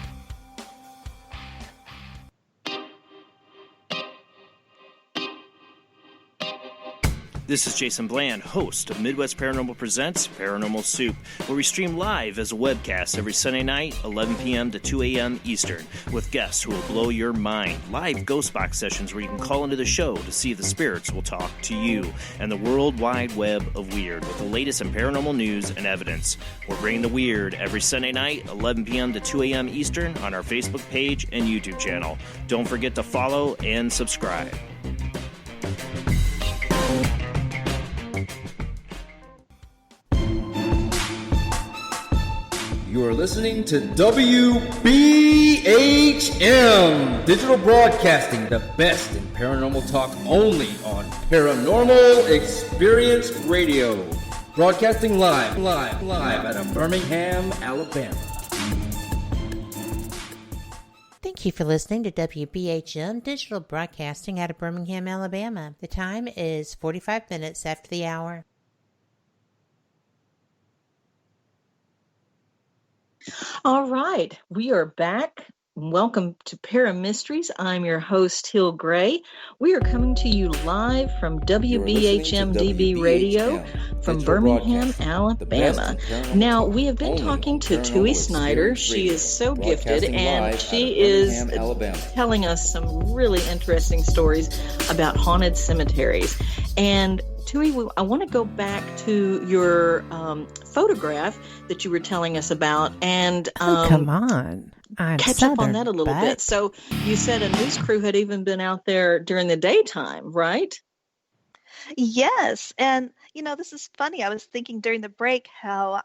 Speaker 7: This is Jason Bland, host of Midwest Paranormal Presents Paranormal Soup, where we stream live as a webcast every Sunday night, 11 p.m. to 2 a.m. Eastern, with guests who will blow your mind. Live ghost box sessions where you can call into the show to see if the spirits will talk to you, and the world wide web of weird with the latest in paranormal news and evidence. We're bringing the weird every Sunday night, 11 p.m. to 2 a.m. Eastern on our Facebook page and YouTube channel. Don't forget to follow and subscribe.
Speaker 6: You are listening to WBHM Digital Broadcasting, the best in paranormal talk, only on Paranormal Experience Radio. Broadcasting live out of Birmingham, Alabama.
Speaker 1: Thank you for listening to WBHM Digital Broadcasting out of Birmingham, Alabama. The time is 45 minutes after the hour.
Speaker 4: All right, we are back. Welcome to Para Mysteries. I'm your host, Hill Gray. We are coming to you live from WBHM-DB Radio from Birmingham, Alabama. Now, we have been talking to Tui Snyder. She is so gifted, and she is telling us some really interesting stories about haunted cemeteries. And Tui, I want to go back to your photograph that you were telling us about, and
Speaker 1: come on.
Speaker 4: Catch
Speaker 1: Southern,
Speaker 4: up on that a little bit. So you said a news crew had even been out there during the daytime, right?
Speaker 8: Yes. And, this is funny. I was thinking during the break how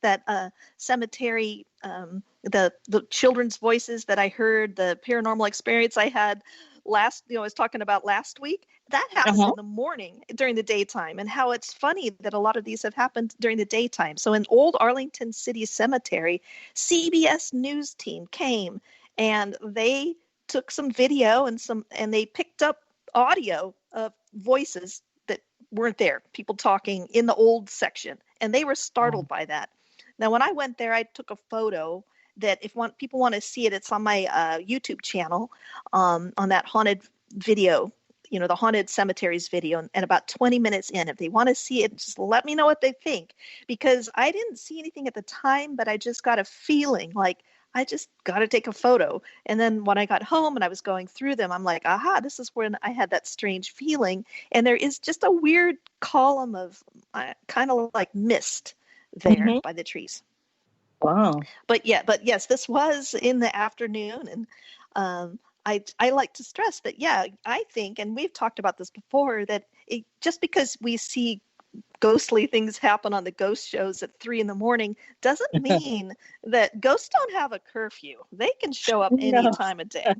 Speaker 8: that cemetery, the children's voices that I heard, the paranormal experience I had I was talking about last week, that happened in the morning during the daytime, and how it's funny that a lot of these have happened during the daytime. So in Old Arlington City Cemetery, CBS News team came and they took some video and they picked up audio of voices that weren't there, people talking in the old section, and they were startled by that. Now, when I went there, I took a photo that if people want to see it, it's on my YouTube channel on that haunted video, the haunted cemeteries video. And about 20 minutes in, if they want to see it, just let me know what they think, because I didn't see anything at the time, but I just got a feeling like I just got to take a photo. And then when I got home and I was going through them, I'm like, aha, this is when I had that strange feeling. And there is just a weird column of kind of like mist there by the trees.
Speaker 4: Wow.
Speaker 8: But yes, this was in the afternoon. And I like to stress that, I think, and we've talked about this before, that just because we see ghostly things happen on the ghost shows at 3 a.m. doesn't mean that ghosts don't have a curfew. They can show up any time of day.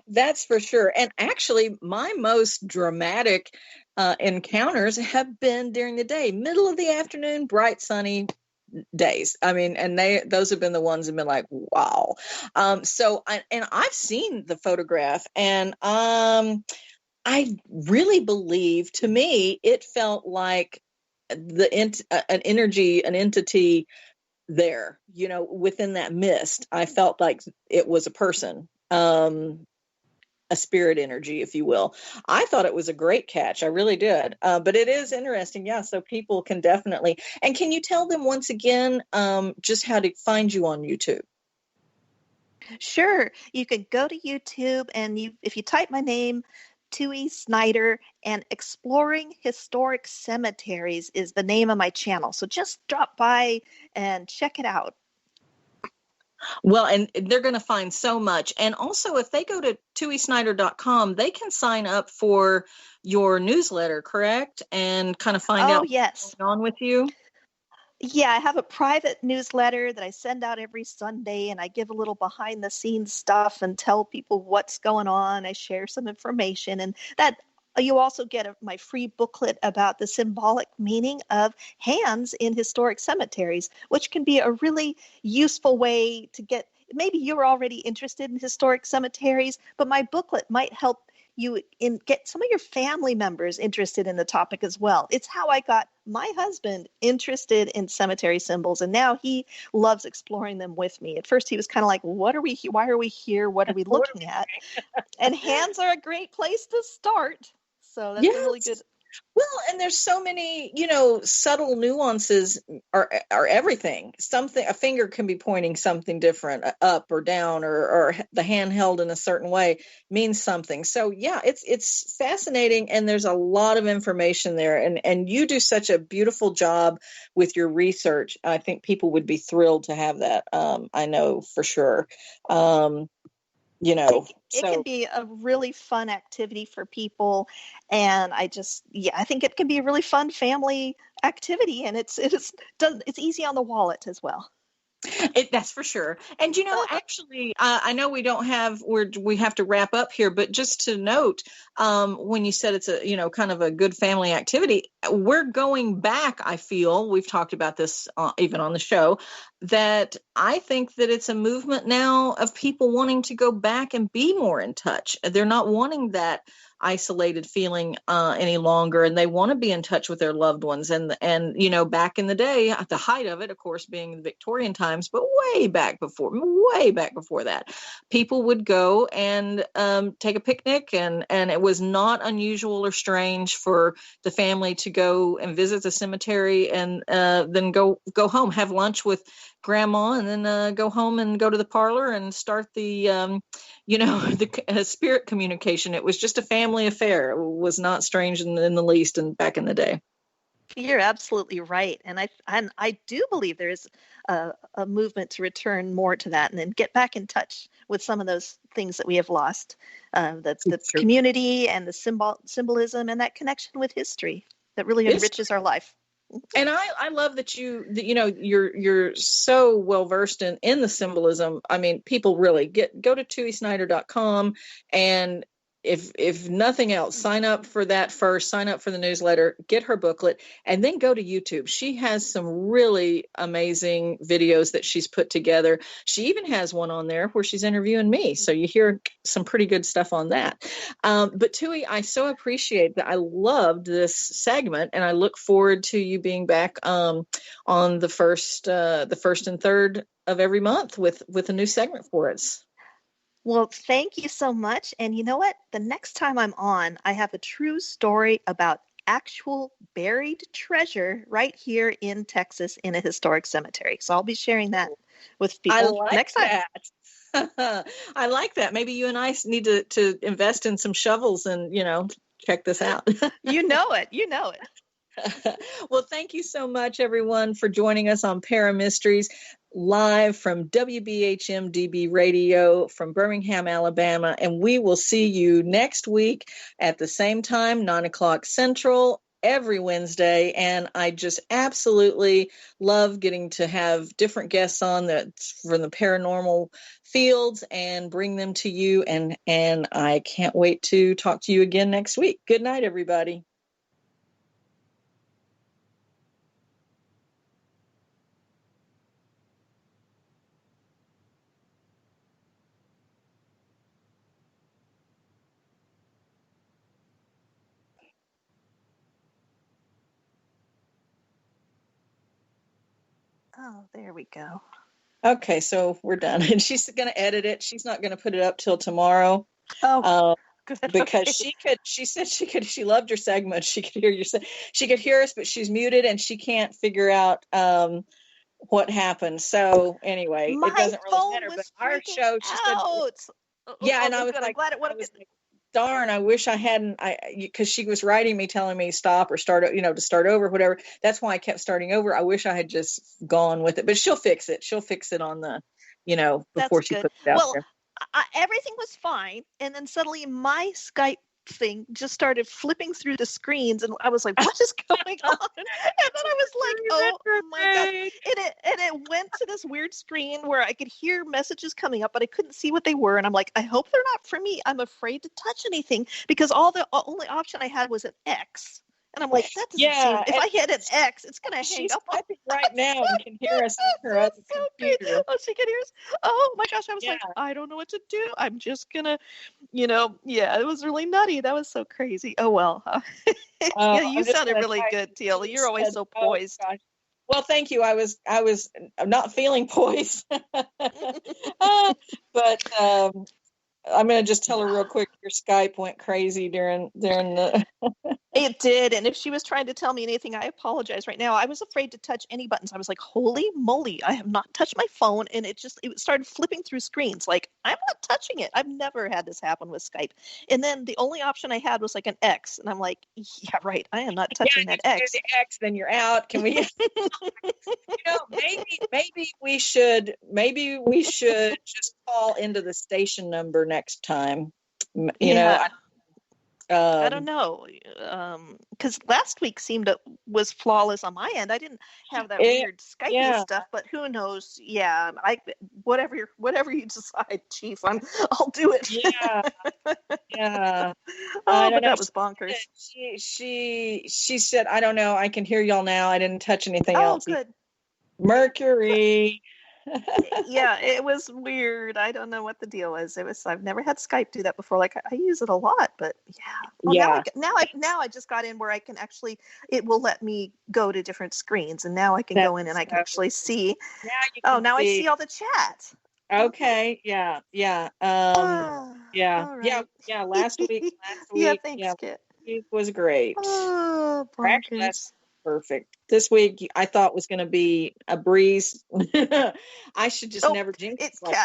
Speaker 4: That's for sure. And actually, my most dramatic encounters have been during the day, middle of the afternoon, bright, sunny days. I mean, and those have been the ones that have been like, wow. So I've seen the photograph, and I really believe, to me, it felt like an entity there, within that mist. I felt like it was a person, a spirit energy, if you will. I thought it was a great catch. I really did. But it is interesting. Yeah. So people can definitely, and can you tell them once again, just how to find you on YouTube?
Speaker 8: Sure. You can go to YouTube and if you type my name, Tui Snyder, and Exploring Historic Cemeteries is the name of my channel. So just drop by and check it out.
Speaker 4: Well, and they're going to find so much. And also, if they go to tuisnyder.com, they can sign up for your newsletter, correct? And kind of find out what's going on with you.
Speaker 8: Yeah, I have a private newsletter that I send out every Sunday, and I give a little behind the scenes stuff and tell people what's going on. I share some information, and that you also get my free booklet about the symbolic meaning of hands in historic cemeteries, which can be a really useful way to get. Maybe you're already interested in historic cemeteries, but my booklet might help you get some of your family members interested in the topic as well. It's how I got my husband interested in cemetery symbols, and now he loves exploring them with me. At first he was kind of like, why are we here? What are we looking at? And hands are a great place to start. So that's a really good.
Speaker 4: Well, and there's so many, subtle nuances are everything. A finger can be pointing something different, up or down, or the hand held in a certain way means something. So yeah, it's fascinating, and there's a lot of information there. And you do such a beautiful job with your research. I think people would be thrilled to have that. I know for sure.
Speaker 8: It can be a really fun activity for people, and I think it can be a really fun family activity, and it's easy on the wallet as well.
Speaker 4: That's for sure. And actually, I know we have to wrap up here, but just to note, when you said it's a kind of a good family activity, we're going back. I feel we've talked about this even on the show, that I think that it's a movement now of people wanting to go back and be more in touch. They're not wanting that isolated feeling any longer, and they want to be in touch with their loved ones. And back in the day, at the height of it, of course, being the Victorian times, but way back before that, people would go and take a picnic, and it was not unusual or strange for the family to go and visit the cemetery, and then go home, have lunch with grandma, and then go home and go to the parlor and start the spirit communication. It was just a family affair. It was not strange in the least, and back in the day.
Speaker 8: You're absolutely right, and I do believe there is a movement to return more to that, and then get back in touch with some of those things that we have lost. That's the community and the symbolism and that connection with history that really enriches our life.
Speaker 4: And I love that you're so well versed in the symbolism. I mean, people really go to tuisnyder.com, and if nothing else, sign up for that first, sign up for the newsletter, get her booklet, and then go to YouTube. She has some really amazing videos that she's put together. She even has one on there where she's interviewing me. So you hear some pretty good stuff on that. But Tui, I so appreciate that. I loved this segment, and I look forward to you being back on the first and third of every month with a new segment for us.
Speaker 8: Well, thank you so much. And you know what? The next time I'm on, I have a true story about actual buried treasure right here in Texas in a historic cemetery. So I'll be sharing that with people next time.
Speaker 4: I like that. Maybe you and I need to invest in some shovels and, check this out.
Speaker 8: You know it.
Speaker 4: Well, thank you so much, everyone, for joining us on Paramysteries, live from WBHM-DB Radio from Birmingham, Alabama. And we will see you next week at the same time, 9:00 Central, every Wednesday. And I just absolutely love getting to have different guests on from the paranormal fields and bring them to you. And I can't wait to talk to you again next week. Good night, everybody.
Speaker 8: Oh, there we go.
Speaker 4: Okay, so we're done. And she's going to edit it. She's not going to put it up till tomorrow.
Speaker 8: Oh, good.
Speaker 4: Because she said she loved your segment. She could hear us, but she's muted and she can't figure out what happened. So anyway, it
Speaker 8: My
Speaker 4: doesn't really
Speaker 8: phone
Speaker 4: matter. But
Speaker 8: was
Speaker 4: our
Speaker 8: freaking
Speaker 4: show just said,
Speaker 8: out.
Speaker 4: yeah,
Speaker 8: Oh,
Speaker 4: and I was
Speaker 8: good. I'm
Speaker 4: like,
Speaker 8: glad it
Speaker 4: I
Speaker 8: wasn't.
Speaker 4: was like, darn, I wish I hadn't, because she was writing me, telling me stop or start, to start over, whatever. That's why I kept starting over. I wish I had just gone with it, but she'll fix it. She'll fix it on the, before
Speaker 8: That's
Speaker 4: she
Speaker 8: good.
Speaker 4: puts it out
Speaker 8: Well,
Speaker 4: there.
Speaker 8: everything was fine, and then suddenly my Skype thing just started flipping through the screens, and I was like, "What is going on?" And then I was like, "Oh my god!" And it went to this weird screen where I could hear messages coming up, but I couldn't see what they were. And I'm like, "I hope they're not for me. I'm afraid to touch anything because the only option I had was an X." And I'm like, that doesn't seem.
Speaker 4: Yeah,
Speaker 8: If I hit an X, it's gonna hang
Speaker 4: she's
Speaker 8: up on.
Speaker 4: typing right now and can hear us on her other
Speaker 8: So
Speaker 4: computer.
Speaker 8: great. Oh, she can hear us. Oh my gosh, I was like,
Speaker 4: Yeah.
Speaker 8: I don't know what to do. I'm just gonna, yeah, it was really nutty. That was so crazy. Oh well. Yeah, you
Speaker 4: I'm just
Speaker 8: sounded
Speaker 4: gonna
Speaker 8: really
Speaker 4: type.
Speaker 8: good, Teal.
Speaker 4: She
Speaker 8: You're always
Speaker 4: said,
Speaker 8: so
Speaker 4: "Oh
Speaker 8: poised.
Speaker 4: gosh." Well, thank you. I was not feeling poised, but I'm gonna just tell her real quick. Your Skype went crazy during the.
Speaker 8: It did. And if she was trying to tell me anything, I apologize right now. I was afraid to touch any buttons. I was like, holy moly, I have not touched my phone. And it started flipping through screens. Like, I'm not touching it. I've never had this happen with Skype. And then the only option I had was like an X. And I'm like, yeah, right. I am not touching that X.
Speaker 4: Do the X, then you're out. Can we? Maybe we should just call into the station number next time.
Speaker 8: I don't know, because last week was flawless on my end. I didn't have that weird Skype stuff, but who knows? Yeah, whatever you decide, Chief, I'll do it.
Speaker 4: Yeah.
Speaker 8: Oh, but that was bonkers.
Speaker 4: She said, I don't know. I can hear y'all now. I didn't touch anything else.
Speaker 8: Oh, good.
Speaker 4: Mercury.
Speaker 8: Yeah, it was weird. I don't know what the deal is. I've never had Skype do that before. Like I use it a lot, but yeah. Oh,
Speaker 4: yeah.
Speaker 8: Now I just got in where I can actually, it will let me go to different screens, and now I can go in and I can actually see. Now I see all the chat.
Speaker 4: Okay. Yeah. Yeah. Yeah.
Speaker 8: Right.
Speaker 4: Yeah. Last week.
Speaker 8: Yeah. Thanks, Kit.
Speaker 4: It was great.
Speaker 8: Oh, bonkers.
Speaker 4: Perfect. This week I thought was going to be a breeze. I should just never jinx it like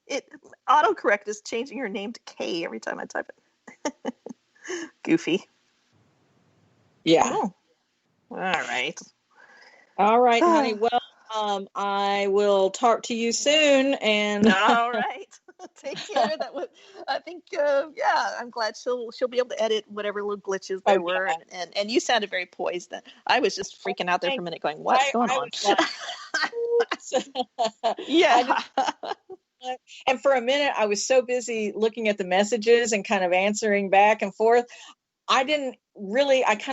Speaker 4: that.
Speaker 8: Autocorrect is changing her name to K every time I type it. Goofy.
Speaker 4: Yeah.
Speaker 8: Oh. All right,
Speaker 4: honey. Well, I will talk to you soon. And
Speaker 8: all right. Take care. I think, I'm glad she'll be able to edit whatever little glitches there were. And you sounded very poised then. I was just freaking out there for a minute going, what's going on? Yeah.
Speaker 4: And for a minute, I was so busy looking at the messages and kind of answering back and forth. I kind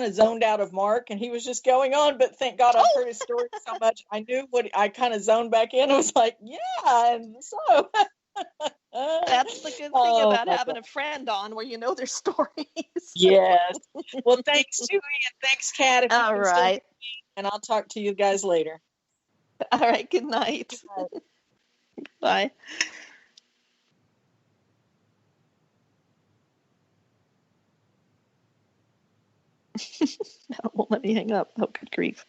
Speaker 4: of zoned out of Mark, and he was just going on, but thank God I've heard his story so much. I knew I kind of zoned back in. I was like, yeah. And so
Speaker 8: that's the good thing about having a friend on where you know their stories.
Speaker 4: Yes. Well, thanks, Julie, and thanks, Kat.
Speaker 8: All right.
Speaker 4: And I'll talk to you guys later.
Speaker 8: All right. Good night. Bye. No, it won't let me hang up. Oh, good grief.